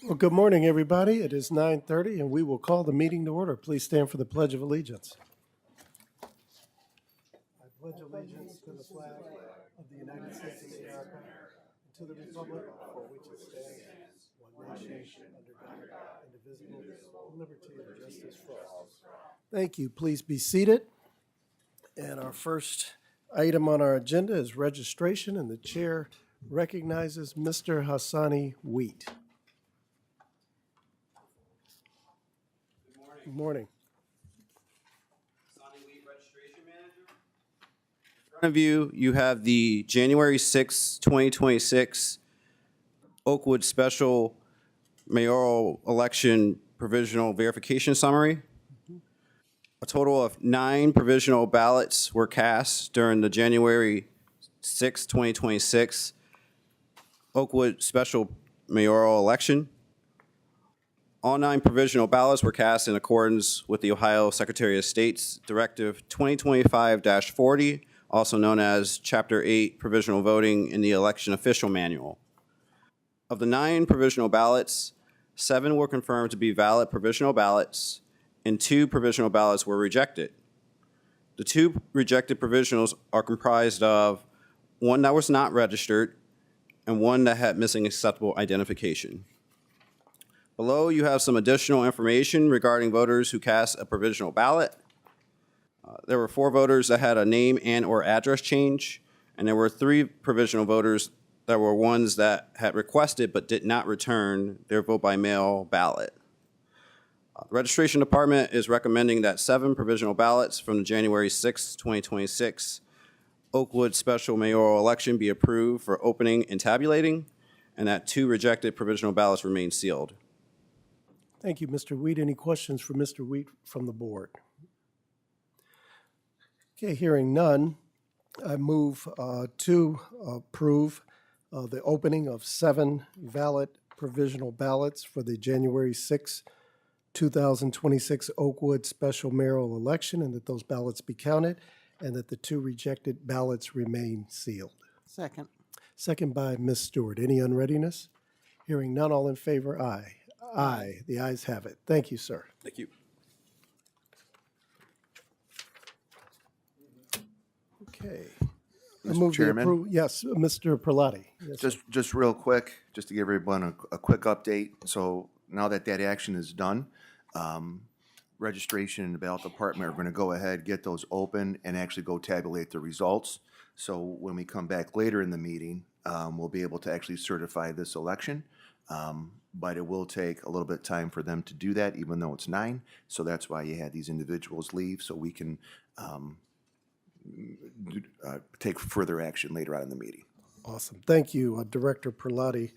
Well, good morning, everybody. It is 9:30, and we will call the meeting to order. Please stand for the Pledge of Allegiance. I pledge allegiance to the flag of the United States of America and to the republic for which it stands, one nation, under God, indivisible, with liberty and justice for all. Thank you. Please be seated. And our first item on our agenda is registration, and the chair recognizes Mr. Hassani Wheat. Good morning. In front of you, you have the January 6, 2026 Oakwood Special Mayoral Election Provisional Verification Summary. A total of 9 provisional ballots were cast during the January 6, 2026 Oakwood Special Mayoral Election. All 9 provisional ballots were cast in accordance with the Ohio Secretary of State's Directive 2025-40, also known as Chapter 8 Provisional Voting in the Election Official Manual. Of the 9 provisional ballots, 7 were confirmed to be valid provisional ballots, and 2 provisional ballots were rejected. The 2 rejected provisionals are comprised of one that was not registered and one that had missing acceptable identification. Below, you have some additional information regarding voters who cast a provisional ballot. There were 4 voters that had a name and or address change, and there were 3 provisional voters that were ones that had requested but did not return their vote by mail ballot. The registration department is recommending that 7 provisional ballots from the January 6, 2026 Oakwood Special Mayoral Election be approved for opening and tabulating, and that 2 rejected provisional ballots remain sealed. Thank you, Mr. Wheat. Any questions for Mr. Wheat from the board? Okay, hearing none, I move to approve the opening of 7 valid provisional ballots for the January 6, 2026 Oakwood Special Mayoral Election, and that those ballots be counted, and that the 2 rejected ballots remain sealed. Second. Second by Ms. Stewart. Any unreadiness? Hearing none, all in favor, aye. Aye. The ayes have it. Thank you, sir. Thank you. Okay. I Mr. move to Chairman? approve. Yes, Mr. Perlotti. Yes, Just real quick, just to give everyone a quick update. So now that action is done, registration and the ballot department are going to go ahead, get those open, and actually go tabulate the results. So when we come back later in the meeting, we'll be able to actually certify this election. But it will take a little bit of time for them to do that, even though it's 9. So that's why you had these individuals leave, so we can take further action later on in the meeting. Awesome. Thank you, Director Perlotti,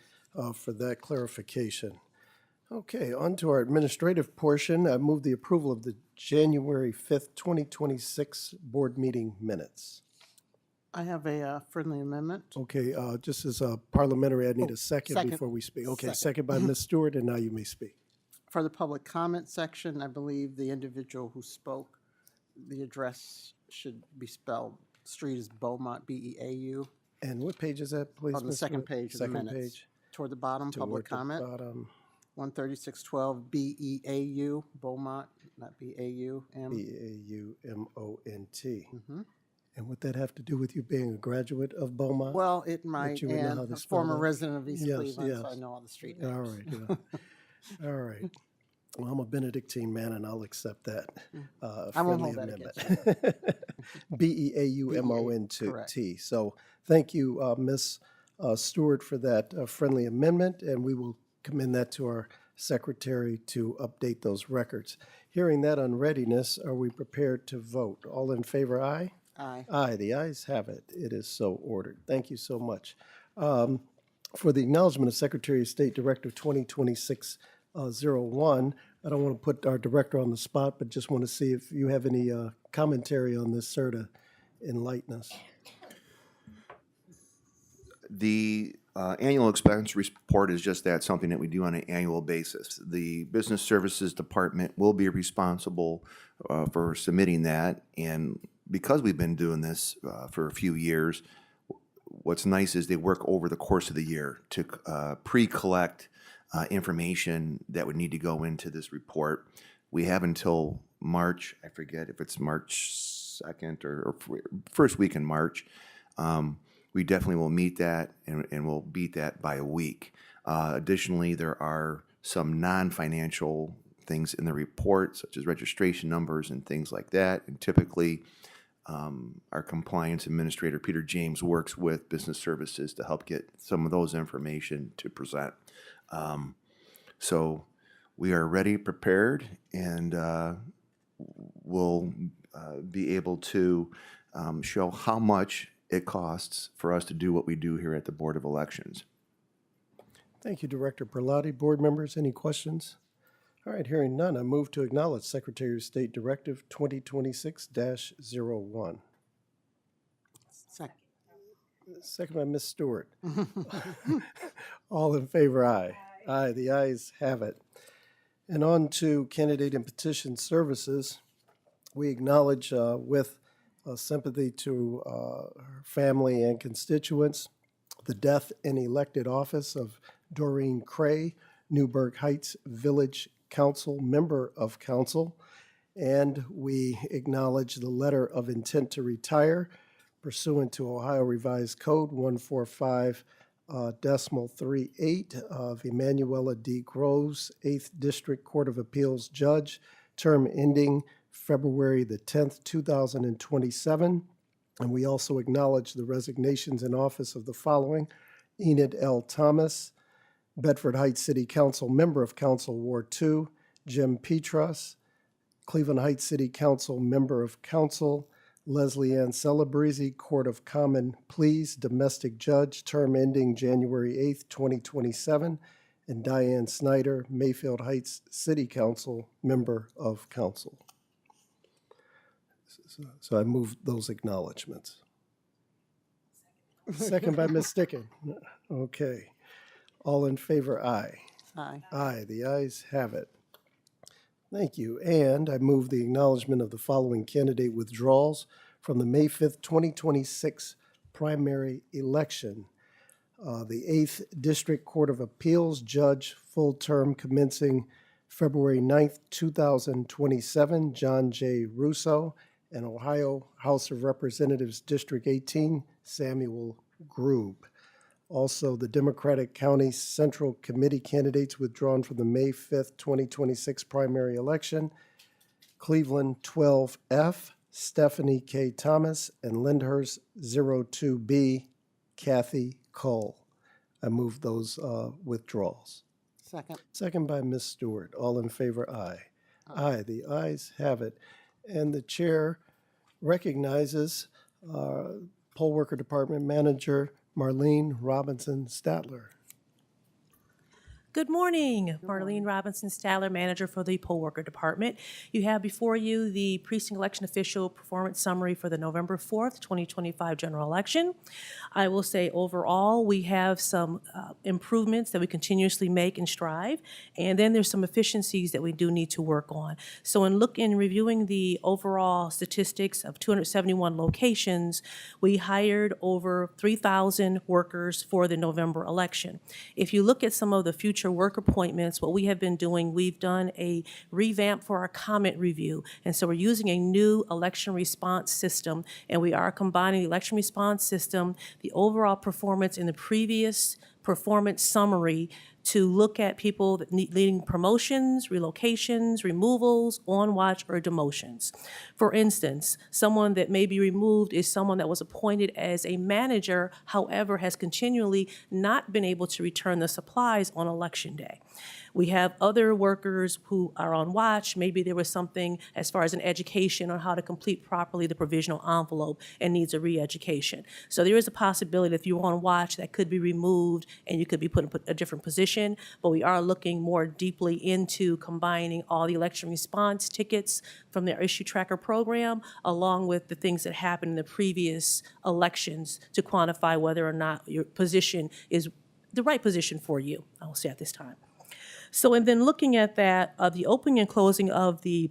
for that clarification. Okay, on to our administrative portion. I move the approval of the January 5th, 2026 board meeting minutes. I have a friendly amendment. Okay, just as a parliamentary, I need a second second. before we speak. Okay, Second. second by Ms. Stewart, and now you may speak. For the public comment section, I believe the individual who spoke, the address should be spelled, street is Beaumont, B-E-A-U, And what page is that, please? on the Ms. second Stewart? page of the Second minutes. page. Toward the bottom, public Toward the comment, bottom, 13612 B-E-A-U, Beaumont, not B-A-U-M. B-A-U-M-O-N-T. And what that have to do with you being a graduate of Beaumont? Well, it might, you would know how and to a spell former that. resident of East Yes, Cleveland, so yes. I know all the street names. All right, yeah. All right. Well, I'm a Benedictine man, and I'll accept that I won't friendly hold that amendment. B-E-A-U-M-O-N-T. Correct. So thank you, Ms. Stewart, for that friendly amendment, and we will commend that to our secretary to update those records. Hearing that unreadiness, are we prepared to vote? All in favor, aye? Aye. Aye, the ayes have it. It is so ordered. Thank you so much. For the acknowledgement of Secretary of State Directive 2026-01, I don't want to put our director on the spot, but just want to see if you have any commentary on this, sir, to enlighten us. The annual expense report is just that, something that we do on an annual basis. The Business Services Department will be responsible for submitting that, and because we've been doing this for a few years, what's nice is they work over the course of the year to pre-collect information that would need to go into this report. We have until March, I forget if it's March 2nd or first week in March. We definitely will meet that and we'll beat that by a week. Additionally, there are some non-financial things in the report, such as registration numbers and things like that. And typically, our compliance administrator, Peter James, works with business services to help get some of those information to present. So we are ready, prepared, and we'll be able to show how much it costs for us to do what we do here at the Board of Elections. Thank you, Director Perlotti. Board members, any questions? All right, hearing none, I move to acknowledge Secretary of State Directive 2026-01. Second. Second by Ms. Stewart. All in favor, aye. Aye, the ayes have it. And on to candidate and petition services. We acknowledge with sympathy to her family and constituents the death in elected office of Doreen Cray, Newburgh Heights Village Council, member of council. And we acknowledge the letter of intent to retire pursuant to Ohio Revised Code 145.38 of Emanuela D. Groves, 8th District Court of Appeals Judge, term ending February the 10th, 2027. And we also acknowledge the resignations in office of the following: Enid L. Thomas, Bedford Heights City Council, member of Council Ward 2, Jim Petras, Cleveland Heights City Council, member of council, Leslie Ann Celebrezzi, Court of Common Pleas, domestic judge, term ending January 8th, 2027, and Diane Snyder, Mayfield Heights City Council, member of council. So I move those acknowledgements. Second by Ms. Sticken. Okay. All in favor, aye. Aye. Aye, the ayes have it. Thank you. And I move the acknowledgement of the following candidate withdrawals from the May 5th, 2026 primary election. The 8th District Court of Appeals Judge, full term commencing February 9th, 2027, John J. Russo, and Ohio House of Representatives District 18, Samuel Grube. Also, the Democratic County Central Committee candidates withdrawn from the May 5th, 2026 primary election: Cleveland 12F, Stephanie K. Thomas, and Lyndhurst 02B, Kathy Cole. I move those withdrawals. Second. Second by Ms. Stewart. All in favor, aye. Aye, the ayes have it. And the chair recognizes Poll Worker Department Manager Marlene Robinson Statler. Good morning, Marlene Robinson Statler, Manager for the Poll Worker Department. You have before you the Precinct Election Official Performance Summary for the November 4th, 2025 general election. I will say overall, we have some improvements that we continuously make and strive, and then there's some efficiencies that we do need to work on. So in reviewing the overall statistics of 271 locations, we hired over 3,000 workers for the November election. If you look at some of the future work appointments, what we have been doing, we've done a revamp for our comment review. And so we're using a new election response system, and we are combining the election response system, the overall performance in the previous performance summary, to look at people that needing promotions, relocations, removals, on watch, or demotions. For instance, someone that may be removed is someone that was appointed as a manager, however, has continually not been able to return the supplies on election day. We have other workers who are on watch. Maybe there was something as far as an education on how to complete properly the provisional envelope and needs a re-education. So there is a possibility that if you're on watch, that could be removed and you could be put in a different position. But we are looking more deeply into combining all the election response tickets from their issue tracker program, along with the things that happened in the previous elections, to quantify whether or not your position is the right position for you, I will say at this time. So, and then looking at that, the opening and closing of the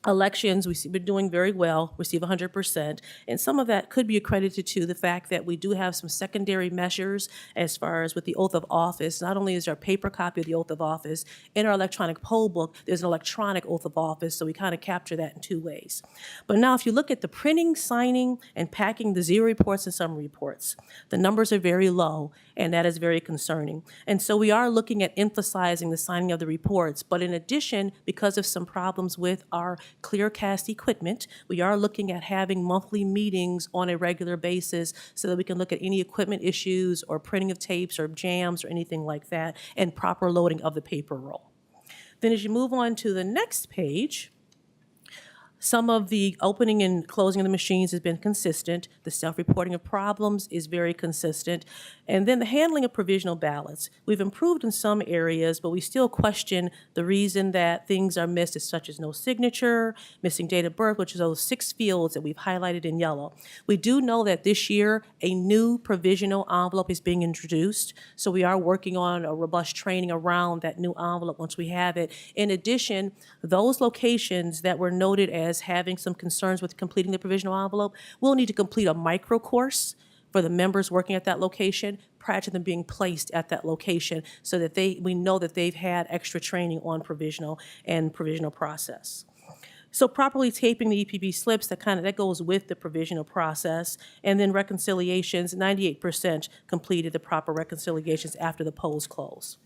Elections, we've been doing very well, receive 100%, and some of that could be accredited to the fact that we do have some secondary measures as far as with the oath of office. Not only is there a paper copy of the oath of office, in our electronic poll book, there's an electronic oath of office, so we kind of capture that in two ways. But now if you look at the printing, signing, and packing the zero reports and summary reports, the numbers are very low, and that is very concerning. And so we are looking at emphasizing the signing of the reports, but in addition, because of some problems with our ClearCast equipment, we are looking at having monthly meetings on a regular basis so that we can look at any equipment issues or printing of tapes or jams or anything like that, and proper loading of the paper roll. Then as you move on to the next page, some of the opening and closing of the machines has been consistent. The self-reporting of problems is very consistent. And then the handling of provisional ballots. We've improved in some areas, but we still question the reason that things are missed, as such as no signature, missing date of birth, which is those 6 fields that we've highlighted in yellow. We do know that this year a new provisional envelope is being introduced, so we are working on a robust training around that new envelope once we have it. In addition, those locations that were noted as having some concerns with completing the provisional envelope will need to complete a micro course for the members working at that location prior to them being placed at that location, so that we know that they've had extra training on provisional and provisional process. So properly taping the EPB slips, that goes with the provisional process. And then reconciliations, 98% completed the proper reconciliations after the polls close.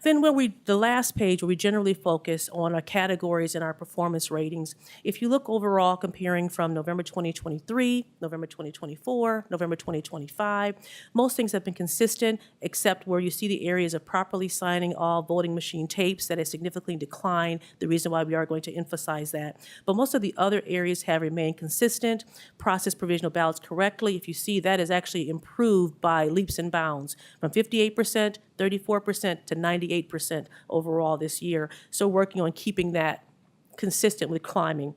Then the last page where we generally focus on our categories and our performance ratings. If you look overall comparing from November 2023, November 2024, November 2025, most things have been consistent except where you see the areas of properly signing all voting machine tapes that has significantly declined, the reason why we are going to emphasize that. But most of the other areas have remained consistent. Process provisional ballots correctly. If you see, that is actually improved by leaps and bounds from 58%, 34% to 98% overall this year. So working on keeping that consistent with climbing.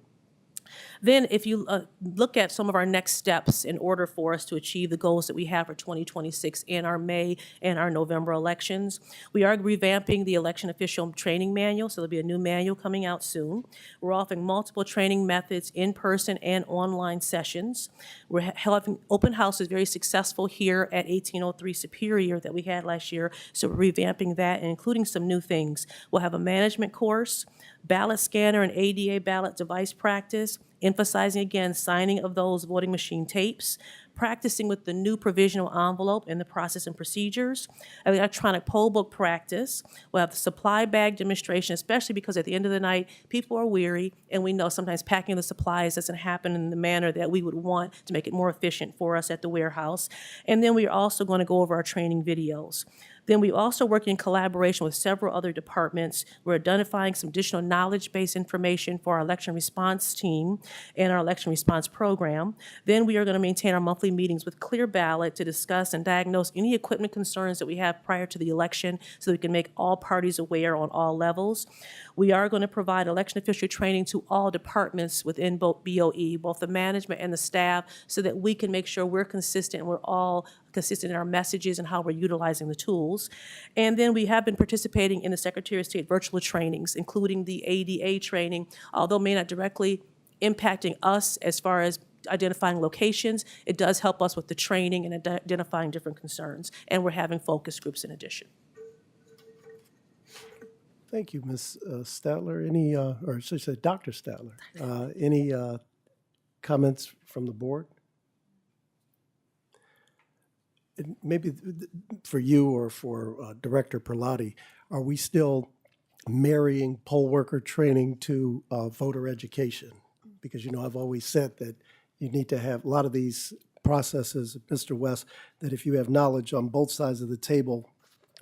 Then if you look at some of our next steps in order for us to achieve the goals that we have for 2026 in our May and our November elections, we are revamping the election official training manual, so there'll be a new manual coming out soon. We're offering multiple training methods, in-person and online sessions. We're having open houses very successful here at 1803 Superior that we had last year, so we're revamping that and including some new things. We'll have a management course, ballot scanner and ADA ballot device practice, emphasizing again signing of those voting machine tapes, practicing with the new provisional envelope and the process and procedures, electronic poll book practice. We'll have the supply bag demonstration, especially because at the end of the night, people are weary, and we know sometimes packing the supplies doesn't happen in the manner that we would want to make it more efficient for us at the warehouse. And then we are also going to go over our training videos. Then we also work in collaboration with several other departments. We're identifying some additional knowledge-based information for our election response team and our election response program. Then we are going to maintain our monthly meetings with Clear Ballot to discuss and diagnose any equipment concerns that we have prior to the election so we can make all parties aware on all levels. We are going to provide election official training to all departments within both BOE, both the management and the staff, so that we can make sure we're consistent and we're all consistent in our messages and how we're utilizing the tools. And then we have been participating in the Secretary of State virtual trainings, including the ADA training, although may not directly impacting us as far as identifying locations, it does help us with the training and identifying different concerns. And we're having focus groups in addition. Thank you, Ms. Statler. Any, or should I say Dr. Statler, any comments from the board? And maybe for you or for Director Perlotti, are we still marrying poll worker training to voter education? Because, you know, I've always said that you need to have a lot of these processes, Mr. West, that if you have knowledge on both sides of the table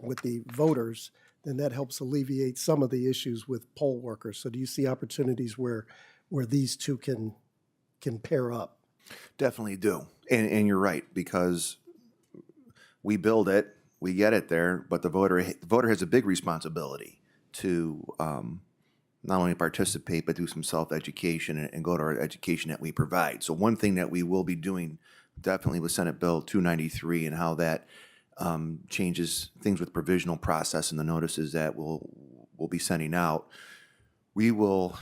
with the voters, then that helps alleviate some of the issues with poll workers. So do you see opportunities where these two can pair up? Definitely do. And you're right, because we build it, we get it there, but the voter has a big responsibility to not only participate, but do some self-education and go to our education that we provide. So one thing that we will be doing definitely with Senate Bill 293 and how that changes things with provisional process and the notices that we'll be sending out. we will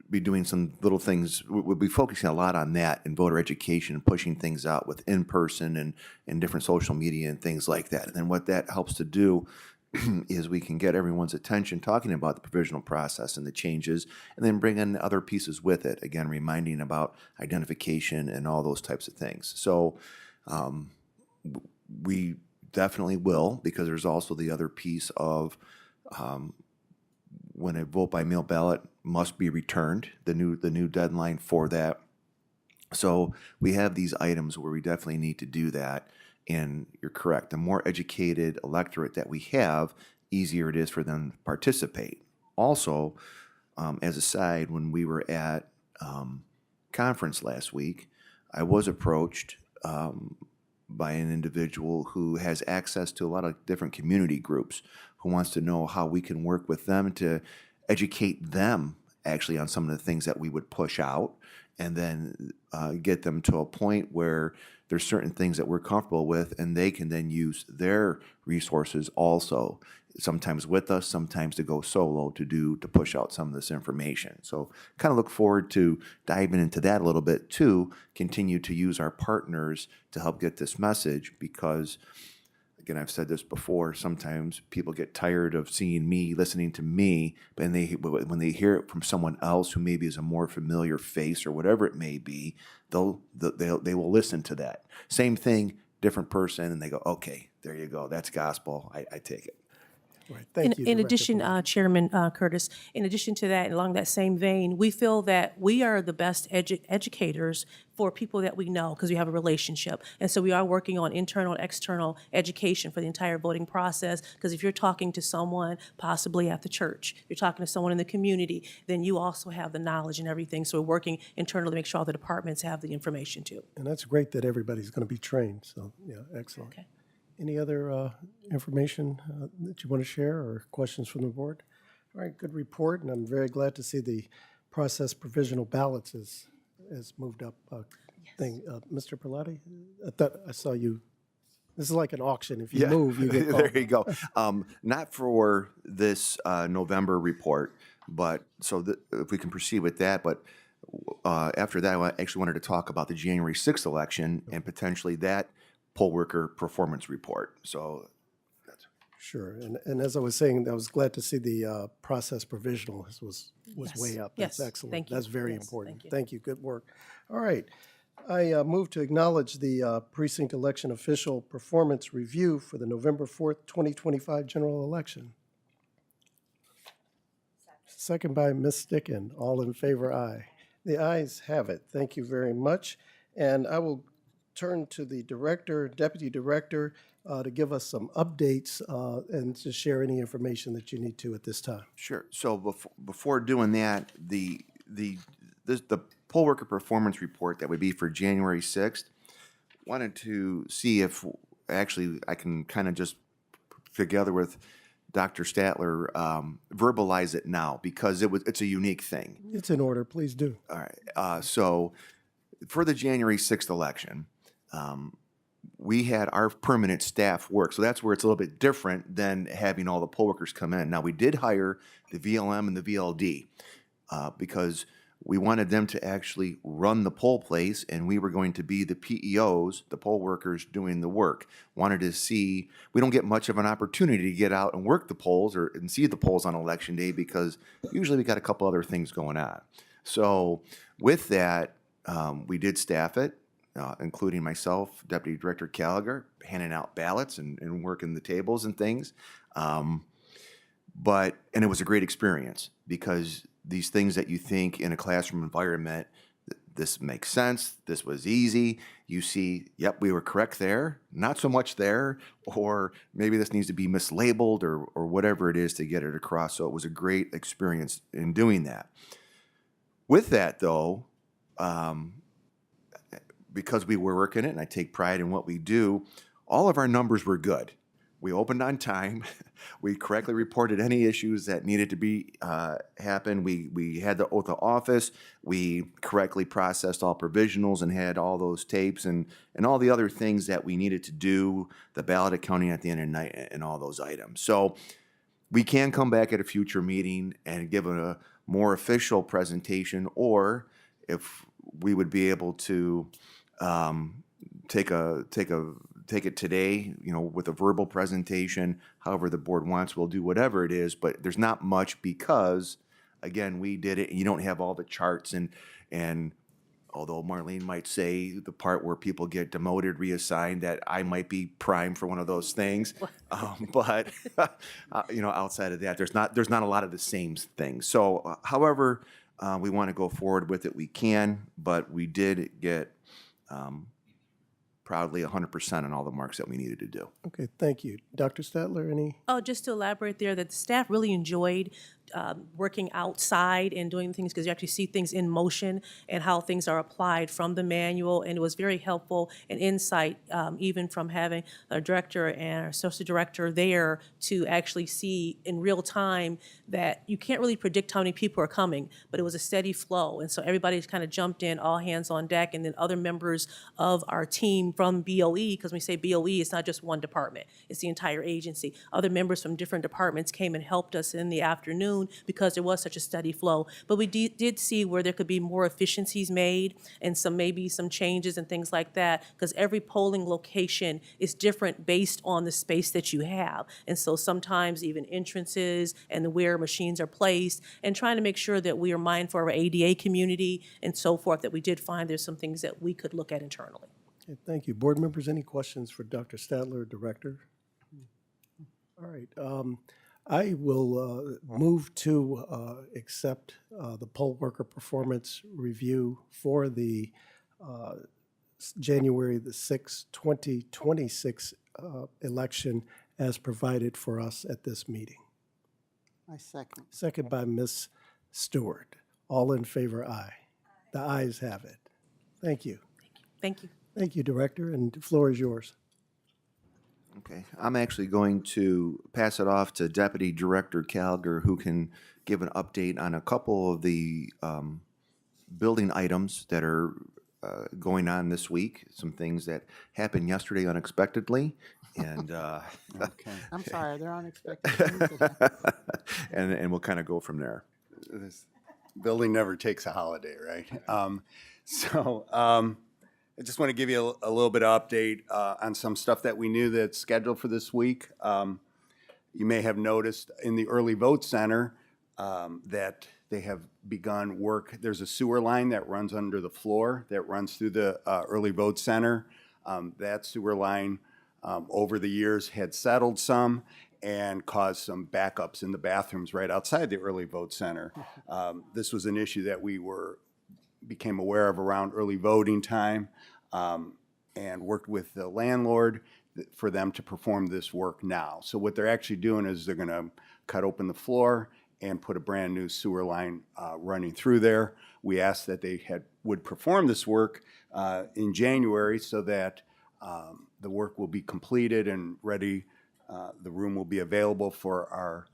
be doing some little things. We'll be focusing a lot on that in voter education and pushing things out with in-person and different social media and things like that. And then what that helps to do is we can get everyone's attention talking about the provisional process and the changes, and then bring in other pieces with it, again, reminding about identification and all those types of things. So we definitely will, because there's also the other piece of when a vote by mail ballot must be returned, the new deadline for that. So we have these items where we definitely need to do that. And you're correct. The more educated electorate that we have, easier it is for them to participate. Also, as a side, when we were at conference last week, I was approached by an individual who has access to a lot of different community groups, who wants to know how we can work with them to educate them actually on some of the things that we would push out, and then get them to a point where there's certain things that we're comfortable with, and they can then use their resources also, sometimes with us, sometimes to go solo to push out some of this information. So kind of look forward to diving into that a little bit too, continue to use our partners to help get this message, because again, I've said this before, sometimes people get tired of seeing me, listening to me, but when they hear it from someone else who maybe is a more familiar face or whatever it may be, they will listen to that. Same thing, different person, and they go, okay, there you go, that's gospel, I take it. Right. Thank you. In Director addition, Blunt. Chairman Curtis, in addition to that, along that same vein, we feel that we are the best educators for people that we know, because we have a relationship. And so we are working on internal and external education for the entire voting process, because if you're talking to someone possibly at the church, you're talking to someone in the community, then you also have the knowledge and everything. So we're working internally to make sure all the departments have the information too. And that's great that everybody's going to be trained. So, yeah, excellent. Okay. Any other information that you want to share or questions from the board? All right, good report, and I'm very glad to see the process provisional ballots has moved up. Mr. Perlotti, I thought I saw you. This is like an auction. If you move, you get There called. you go. Not for this November report, but if we can proceed with that, but after that, I actually wanted to talk about the January 6th election and potentially that poll worker performance report. So that's Sure, and as I was saying, I was glad to see the process provisional was Yes. way up. Yes. That's excellent. Thank you. That's very Yes. important. Thank you. Thank you. Good work. All right. I move to acknowledge the precinct election official performance review for the November 4th, 2025 general election. Second by Ms. Sticken. All in favor, aye. The ayes have it. Thank you very much. And I will turn to the director, deputy director, to give us some updates and to share any information that you need to at this time. sure. So before doing that, the poll worker performance report that would be for January 6th, wanted to see if actually I can kind of just together with Dr. Statler verbalize it now, because it's a unique thing. It's in order. Please do. All right. So for the January 6th election, we had our permanent staff work. So that's where it's a little bit different than having all the poll workers come in. Now, we did hire the VLM and the VLD because we wanted them to actually run the poll place, and we were going to be the PEOs, the poll workers doing the work. Wanted to see, we don't get much of an opportunity to get out and work the polls and see the polls on election day, because usually we got a couple other things going on. So with that, we did staff it, including myself, Deputy Director Gallagher, handing out ballots and working the tables and things. And it was a great experience, because these things that you think in a classroom environment, this makes sense, this was easy, you see, yep, we were correct there, not so much there, or maybe this needs to be mislabeled or whatever it is to get it across. So it was a great experience in doing that. With that, though, because we were working it, and I take pride in what we do, all of our numbers were good. We opened on time. We correctly reported any issues that needed to be happen. We had the oath of office. We correctly processed all provisionals and had all those tapes and all the other things that we needed to do, the ballot accounting at the end of the night and all those items. So we can come back at a future meeting and give a more official presentation, or if we would be able to take it today, with a verbal presentation, however the board wants, we'll do whatever it is, but there's not much because, again, we did it, and you don't have all the charts, and although Marlene might say the part where people get demoted, reassigned, that I might be primed for one of those things. But outside of that, there's not a lot of the same things. So, however, we want to go forward with it, we can. But we did get proudly 100% on all the marks that we needed to do. Okay, thank you. Dr. Statler, any? Oh, just to elaborate there, that the staff really enjoyed working outside and doing things because you actually see things in motion and how things are applied from the manual. And it was very helpful and insight, even from having a director and our associate director there to actually see in real time that you can't really predict how many people are coming, but it was a steady flow. And so everybody's kind of jumped in, all hands on deck, and then other members of our team from BOE, because when we say BOE, it's not just one department, it's the entire agency. Other members from different departments came and helped us in the afternoon because there was such a steady flow. But we did see where there could be more efficiencies made and maybe some changes and things like that, because every polling location is different based on the space that you have. And so sometimes even entrances and where machines are placed, and trying to make sure that we are mindful of our ADA community and so forth, that we did find there's some things that we could look at internally. Okay, thank you. Board members, any questions for Dr. Statler, Director? All right. I will move to accept the poll worker performance review for the January the 6th, 2026 election as provided for us at this meeting. I second. Second by Ms. Stewart. All in favor, aye. The ayes have it. Thank you. Thank you. Thank you, Director, and the floor is yours. Okay, I'm actually going to pass it off to Deputy Director Calgar, who can give an update on a couple of the building items that are going on this week, some things that happened yesterday unexpectedly, and I'm sorry, they're unexpected. and we'll kind of go from there. This building never takes a holiday, right? I just want to give you a little bit of update on some stuff that we knew that's scheduled for this week. You may have noticed in the early vote center that they have begun work. There's a sewer line that runs under the floor that runs through the early vote center. That sewer line over the years had settled some and caused some backups in the bathrooms right outside the early vote center. This was an issue that we became aware of around early voting time, and worked with the landlord for them to perform this work now. So what they're actually doing is they're going to cut open the floor and put a brand new sewer line running through there. We asked that they would perform this work in January so that the work will be completed and ready. The room will be available for our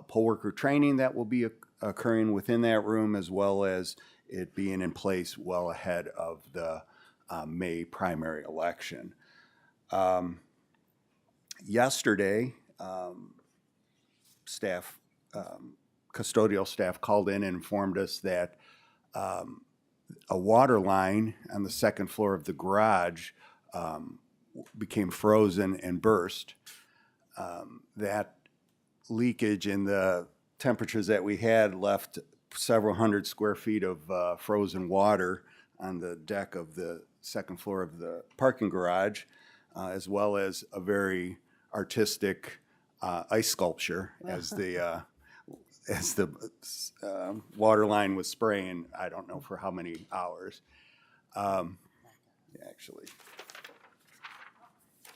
poll worker training that will be occurring within that room, as well as it being in place well ahead of the May primary election. Yesterday, custodial staff called in and informed us that a water line on the second floor of the garage became frozen and burst. That leakage in the temperatures that we had left several hundred square feet of frozen water on the deck of the second floor of the parking garage, as well as a very artistic ice sculpture as the water line was spraying, I don't know for how many hours. Actually,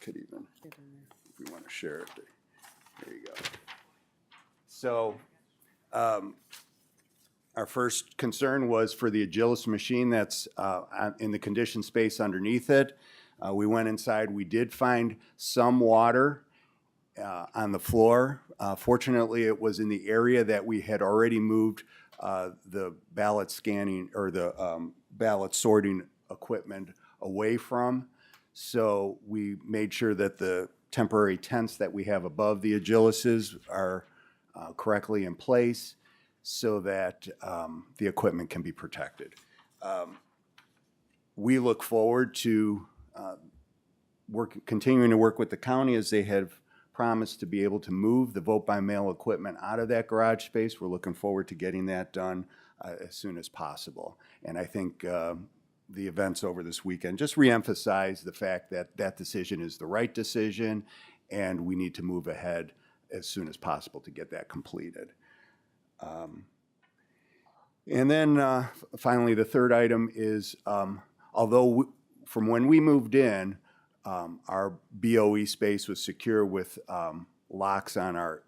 could even, if we want to share it, there you go. So, our first concern was for the Agilis machine that's in the conditioned space underneath it. We went inside. We did find some water on the floor. Fortunately, it was in the area that we had already moved the ballot scanning or the ballot sorting equipment away from. So we made sure that the temporary tents that we have above the Agilises are correctly in place so that the equipment can be protected. We look forward to continuing to work with the county as they have promised to be able to move the vote-by-mail equipment out of that garage space. We're looking forward to getting that done as soon as possible. And I think the events over this weekend just reemphasize the fact that that decision is the right decision, and we need to move ahead as soon as possible to get that completed. And then finally, the third item is, although from when we moved in, our BOE space was secure with locks on our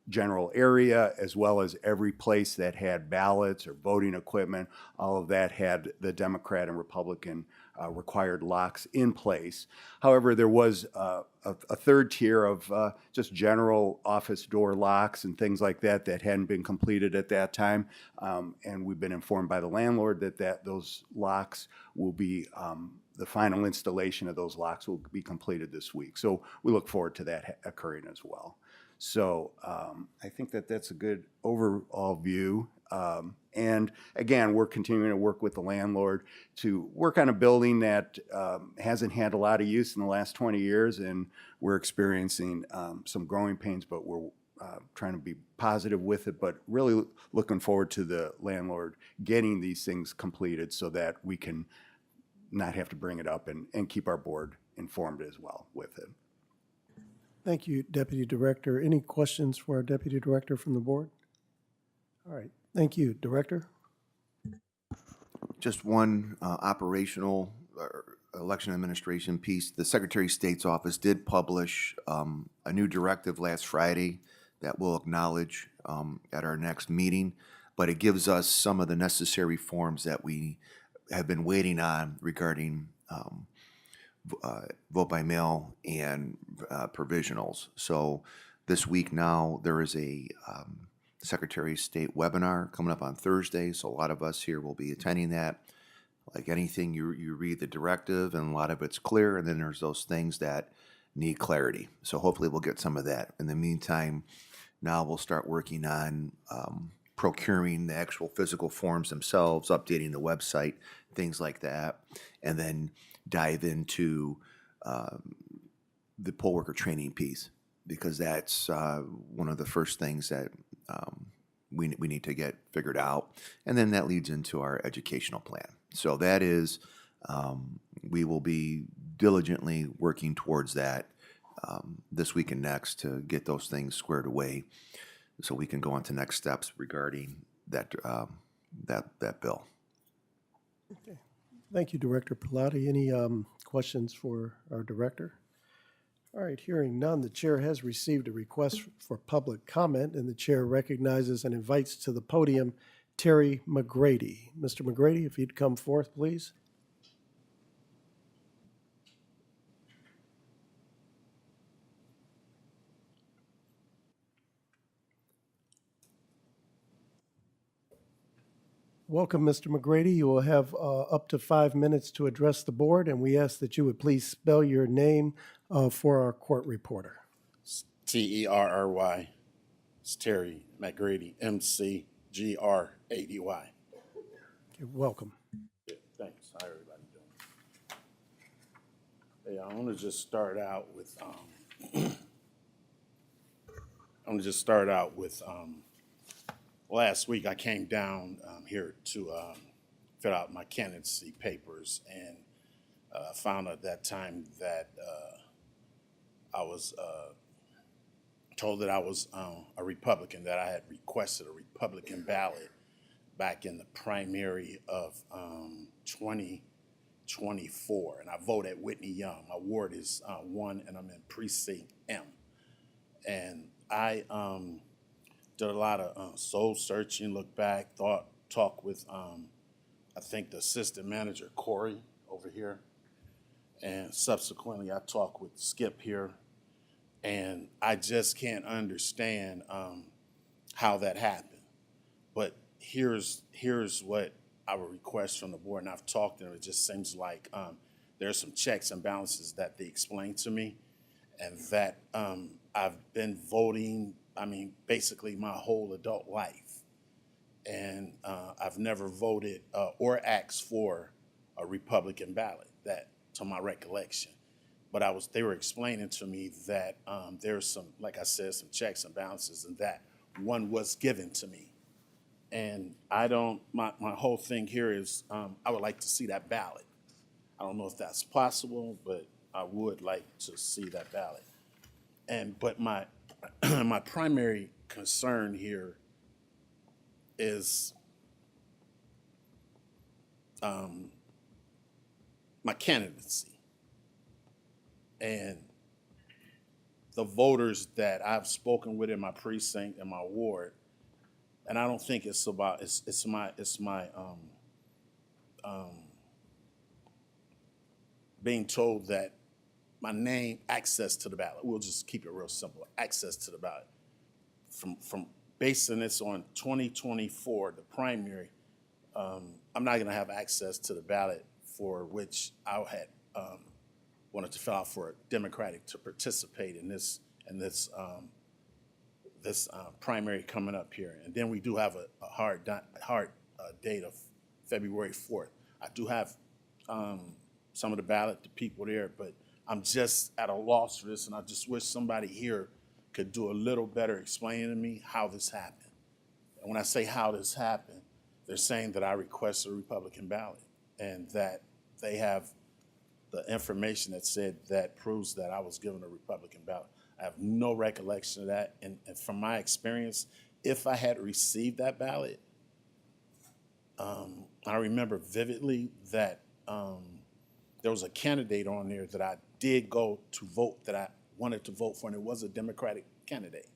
general area, as well as every place that had ballots or voting equipment. All of that had the Democrat and Republican required locks in place. However, there was a third tier of just general office door locks and things like that that hadn't been completed at that time. And we've been informed by the landlord that those locks will be, the final installation of those locks will be completed this week. So we look forward to that occurring as well. So I think that's a good overall view. And again, we're continuing to work with the landlord to work on a building that hasn't had a lot of use in the last 20 years, and we're experiencing some growing pains, but we're trying to be positive with it, but really looking forward to the landlord getting these things completed so that we can not have to bring it up and keep our board informed as well with it. Thank you, Deputy Director. Any questions for our Deputy Director from the board? All right, thank you, Director. Just one operational election administration piece. The Secretary of State's office did publish a new directive last Friday that we'll acknowledge at our next meeting, but it gives us some of the necessary forms that we have been waiting on regarding vote by mail and provisionals. So this week now, there is a Secretary of State webinar coming up on Thursday, so a lot of us here will be attending that. Like anything, you read the directive, and a lot of it's clear, and then there's those things that need clarity. So hopefully we'll get some of that. In the meantime, now we'll start working on procuring the actual physical forms themselves, updating the website, things like that, and then dive into the poll worker training piece, because that's one of the first things that we need to get figured out. And then that leads into our educational plan. So that is, we will be diligently working towards that this week and next to get those things squared away so we can go on to next steps regarding that, that bill. Okay. Thank you, Director Pilati. Any questions for our director? All right, hearing none, the chair has received a request for public comment, and the chair recognizes and invites to the podium Terry McGrady. Mr. McGrady, if you'd come forth, please. Welcome, Mr. McGrady. You will have up to 5 minutes to address the board, and we ask that you would please spell your name for our court reporter. Terry. It's Terry McGrady, McGrady. Okay, welcome. Yeah, thanks. How everybody doing? Hey, I want to just start out with last week I came down here to fill out my candidacy papers, and found out at that time that I was told that I was a Republican, that I had requested a Republican ballot back in the primary of 2024, and I voted Whitney Young. My ward is 1, and I'm in precinct M. And I did a lot of soul searching, look back, talk with, I think, the assistant manager, Corey, over here. And subsequently, I talked with Skip here. And I just can't understand how that happened. But here's what I would request from the board, and I've talked to them. It just seems like there's some checks and balances that they explained to me, and that I've been voting I mean, basically my whole adult life. And I've never voted or asked for a Republican ballot, that to my recollection. But they were explaining to me that there's some, like I said, some checks and balances, and that one was given to me. And my whole thing here is I would like to see that ballot. I don't know if that's possible, but I would like to see that ballot. But my my primary concern here is my candidacy and the voters that I've spoken with in my precinct and my ward. And I don't think it's about it's my being told that my name, access to the ballot. We'll just keep it real simple. Access to the ballot. From basing this on 2024, the primary, I'm not going to have access to the ballot for which I had wanted to fill out for a Democratic to participate in this primary coming up here. And then we do have a hard date of February 4th. I do have some of the ballot, the people there, but I'm just at a loss for this, and I just wish somebody here could do a little better explaining to me how this happened. And when I say how this happened, they're saying that I requested a Republican ballot and that they have the information that said that proves that I was given a Republican ballot. I have no recollection of that. And from my experience, if I had received that ballot, I remember vividly that there was a candidate on there that I did go to vote, that I wanted to vote for, and it was a Democratic candidate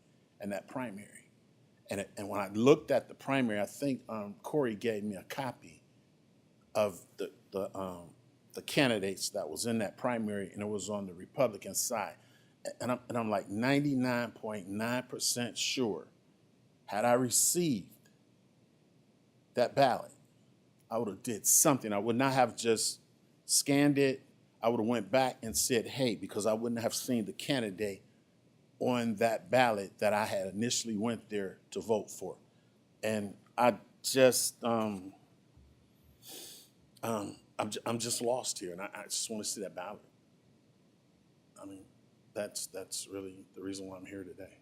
in that primary. And when I looked at the primary, I think Corey gave me a copy of the candidates that was in that primary, and it was on the Republican side. And I'm like 99.9% sure, had I received that ballot, I would have did something. I would not have just scanned it. I would have went back and said, hey, because I wouldn't have seen the candidate on that ballot that I had initially went there to vote for. And I just, I'm just lost here, and I just want to see that ballot. I mean, that's really the reason why I'm here today.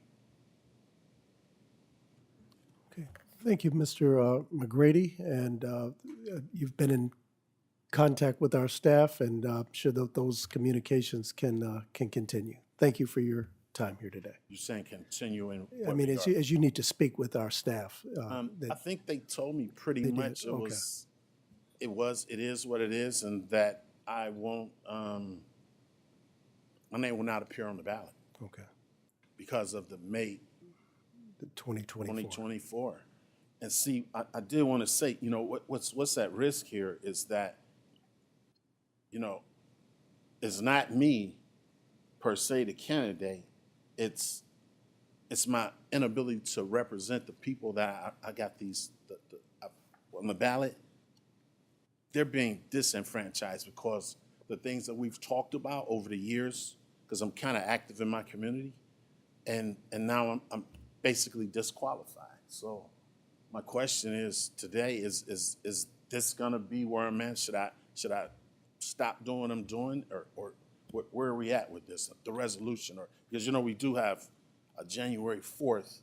Okay, thank you, Mr. McGrady, and you've been in contact with our staff, and I'm sure that those communications can continue. Thank you for your time here today. You're saying continuing? I mean, as you need to speak with our staff. I think they told me pretty They did, much okay. it is what it is, and that I won't, my name will not appear on the ballot Okay, because of the May the 2024. 2024. And see, I did want to say, you know, what's at risk here is that, you know, it's not me per se, the candidate. It's my inability to represent the people that I got on the ballot. They're being disenfranchised because the things that we've talked about over the years, because I'm kind of active in my community, and now I'm basically disqualified. So my question is today, is this gonna be where I'm at? Should I stop doing what I'm doing, or where are we at with this, the resolution? Or because, you know, we do have a January 4th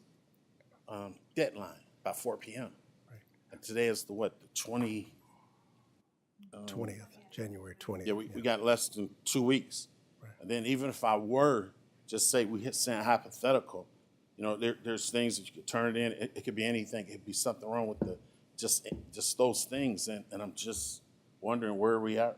deadline by 4 p.m. Right. And today is the 20th, January 20th. Yeah, we got less than 2 weeks. Right. And then even if I were, just say we hit saying hypothetical, you know, there's things that you could turn it in. It could be anything. It could be something wrong with just those things. And I'm just wondering where are we? I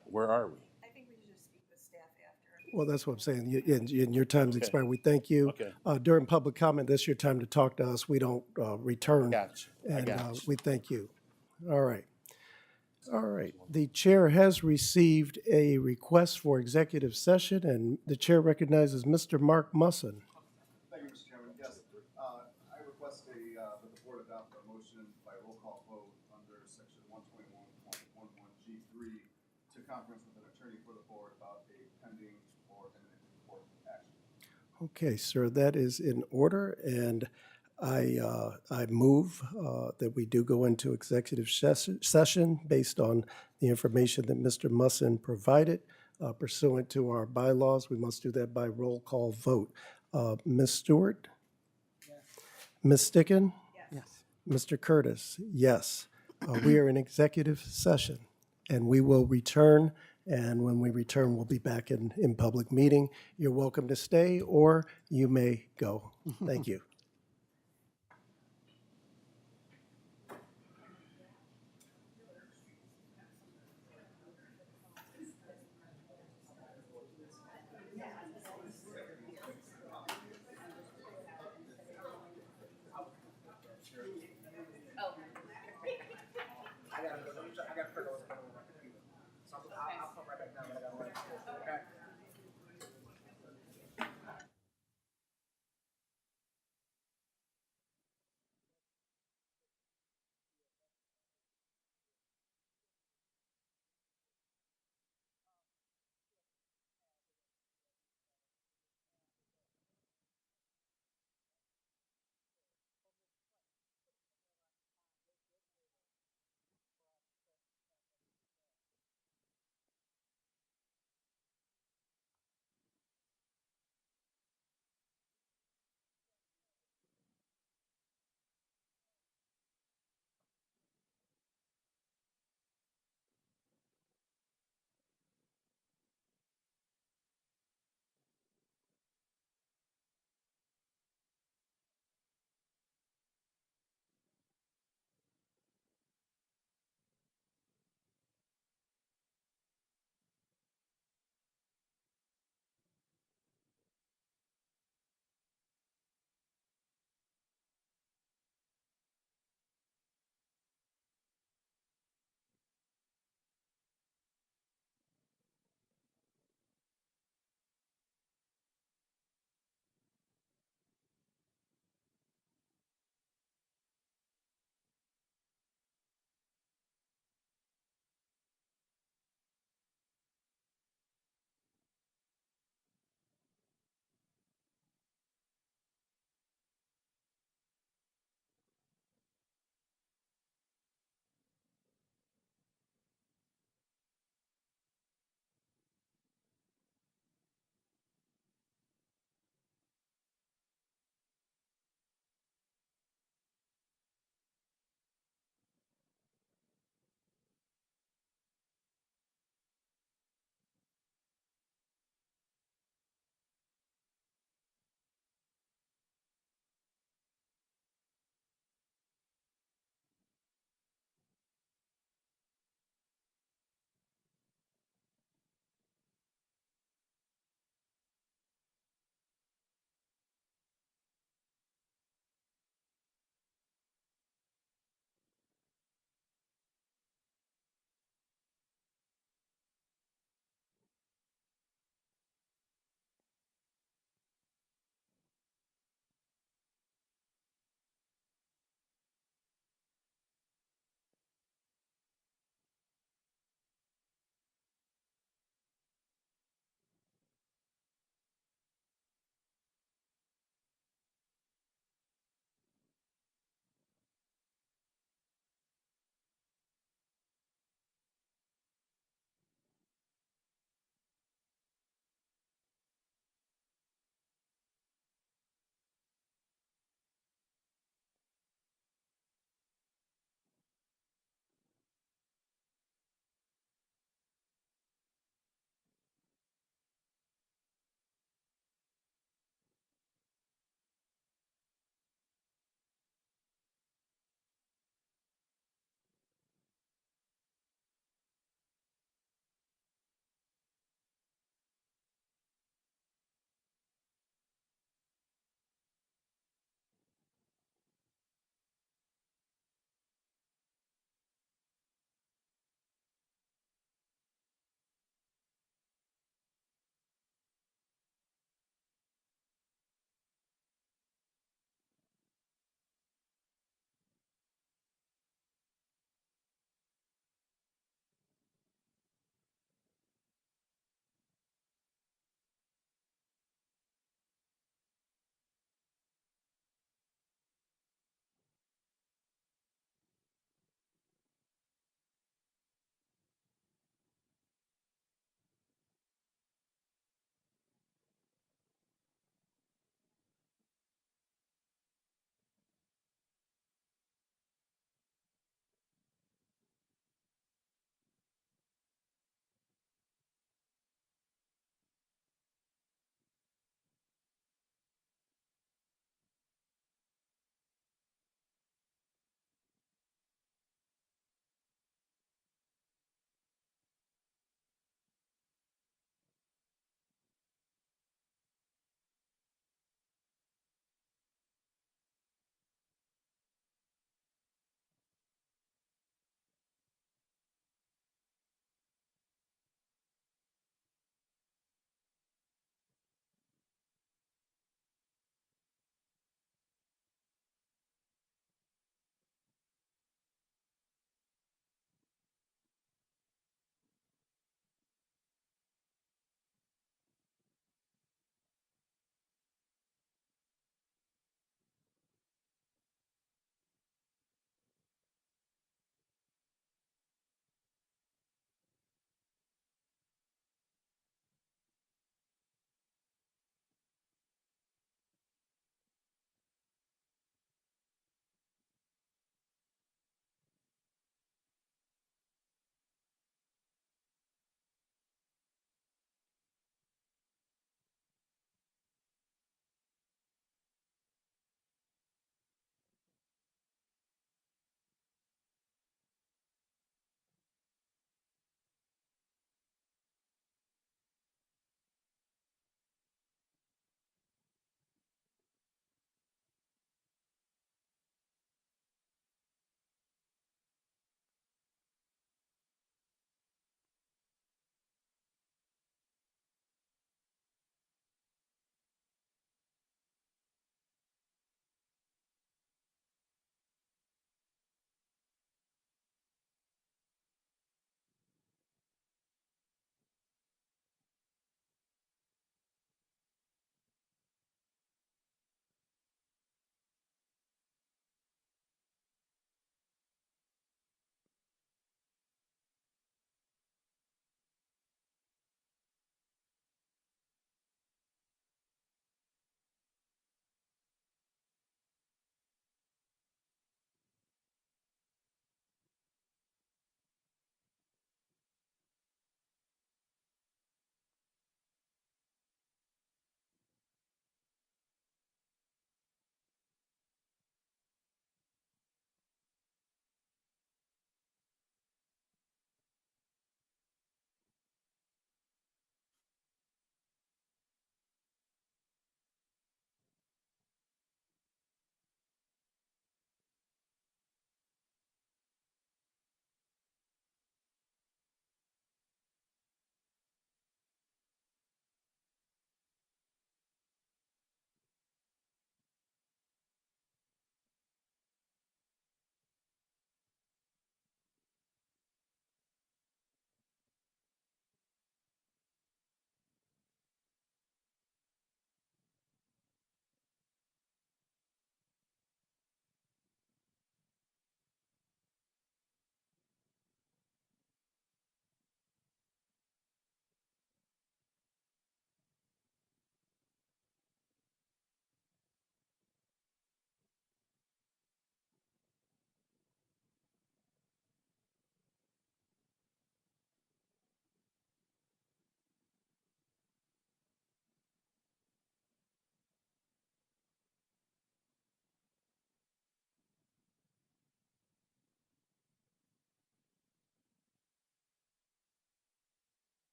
think we should just speak with staff after. Well, that's what I'm saying. And your time's Okay. expired. We thank you. Okay. During public comment, that's your time to talk to us. We don't return. Got you. I And got you. we thank you. All right. All right. The chair has received a request for executive session, and the chair recognizes Mr. Mark Musson. Thank you, Mr. Chairman. Yes, I request that the board adopt a motion by roll call vote under section 121.11G3 to conference with an attorney for the board about a pending or imminent court action. Okay, sir, that is in order, and I move that we do go into executive session based on the information that Mr. Musson provided pursuant to our bylaws. We must do that by roll call vote. Ms. Stewart? Ms. Sticken? Yes. Mr. Curtis? Yes. We are in executive session, and we will return, and when we return, we'll be back in public meeting. You're welcome to stay, or you may go. Thank you.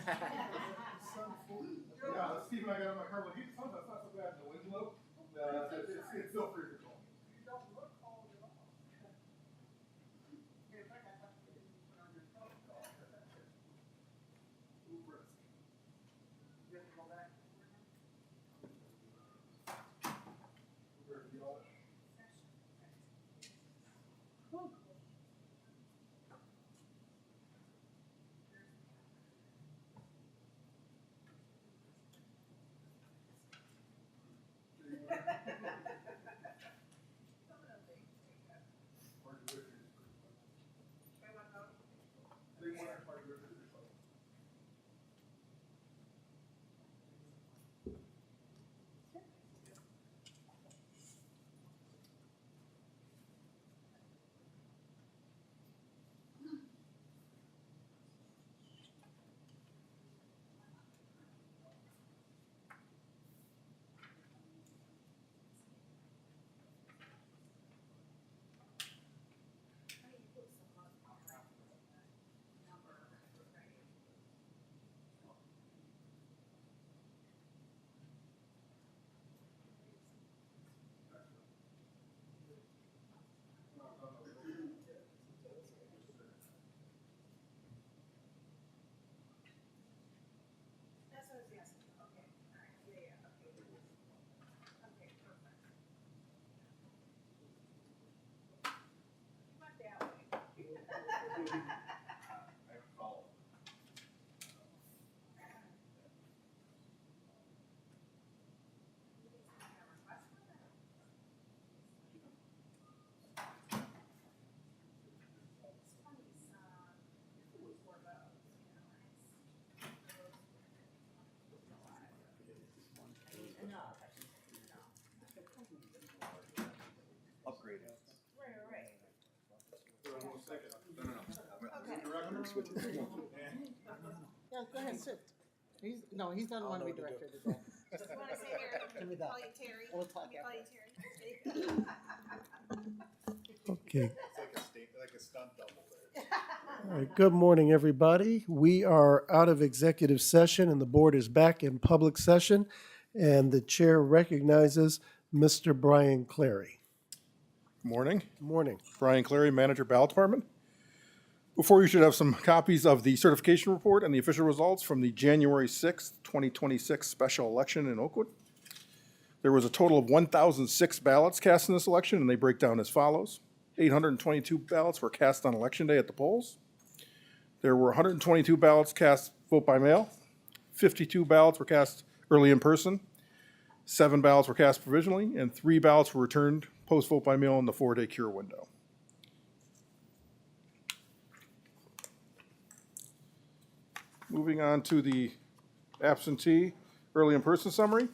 Steve and I got on my car, like, he's sometimes not so bad in the wind low. It's still free control. You don't look old at all. In fact, I thought you didn't put on your phone. Risk. You have to go back. That's what I was asking. Okay, all right, yeah, okay. Okay, perfect. You went that way. I follow. Upgraded. Right. Yeah, go ahead, sit. He's doesn't want to be director today. Just want to say, Mary, Give me that. call you Terry. We'll talk Call after. you Terry. Okay. It's like a stunt double there. All right. Good morning, everybody. We are out of executive session and the board is back in public session. And the chair recognizes Mr. Brian Clary. Morning. Morning. Brian Clary, Manager, Ballot Department. Before you should have some copies of the certification report and the official results from the January 6th, 2026 special election in Oakwood. There was a total of 1,006 ballots cast in this election, and they break down as follows. 822 ballots were cast on election day at the polls. There were 122 ballots cast vote by mail. 52 ballots were cast early in person. 7 ballots were cast provisionally, and 3 ballots were returned post vote by mail in the 4-day cure window. Moving on to the absentee early in person summary.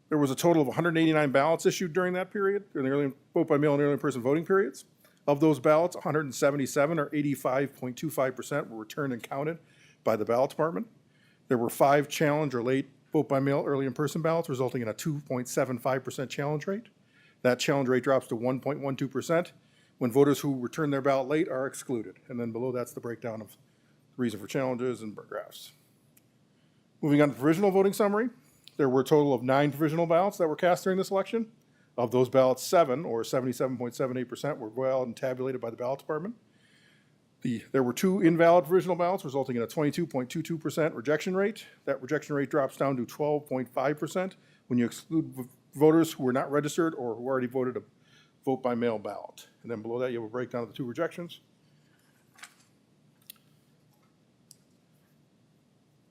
There was a total of 189 ballots issued during that period, during the early vote by mail and early in person voting periods. Of those ballots, 177 or 85.25% were returned and counted by the ballot department. There were 5 challenge or late vote by mail early in person ballots, resulting in a 2.75% challenge rate. That challenge rate drops to 1.12% when voters who return their ballot late are excluded. And then below that's the breakdown of reason for challenges and graphs. Moving on to the provisional voting summary, there were a total of 9 provisional ballots that were cast during this election. Of those ballots, 7 or 77.78% were valid and tabulated by the ballot department. There were 2 invalid provisional ballots, resulting in a 22.22% rejection rate. That rejection rate drops down to 12.5% when you exclude voters who were not registered or who already voted a vote by mail ballot. And then below that, you have a breakdown of the 2 rejections.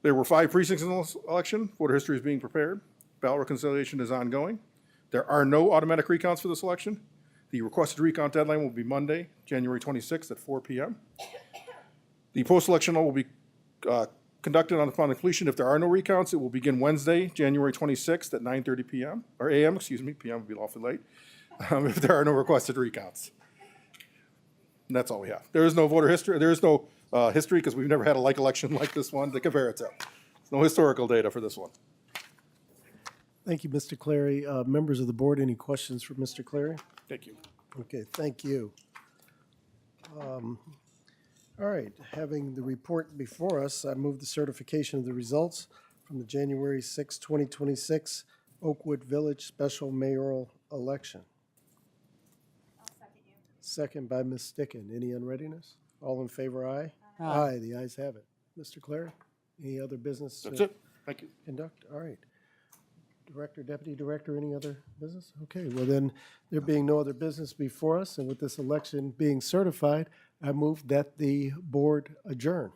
There were 5 precincts in this election. Voter history is being prepared. Ballot reconciliation is ongoing. There are no automatic recounts for this election. The requested recount deadline will be Monday, January 26th at 4 p.m. The post-election will be conducted upon completion. If there are no recounts, it will begin Wednesday, January 26th at 9:30 p.m. or a.m. Excuse me, p.m. would be lawfully late. If there are no requested recounts, and that's all we have. There is no voter history. There is no history because we've never had a like election like this one to compare it to. There's no historical data for this one. Thank you, Mr. Clary. Members of the board, any questions for Mr. Clary? Thank you. Okay, thank you. All right, having the report before us, I move the certification of the results from the January 6, 2026 Oakwood Village Special Mayoral Election. I'll second you. Second by Ms. Sticken. Any unreadiness? All in favor, aye? Aye. The ayes have it. Mr. Clary, any other business? That's it. Thank you. Conduct, all right. Director, Deputy Director, any other business? Okay, well then, there being no other business before us, and with this election being certified, I move that the board adjourn.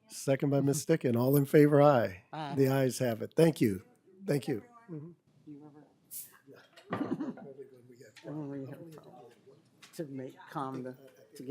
Second by Ms. Sticken. All in favor, aye. Aye. The ayes have it. Thank you. Thank you. To make calm the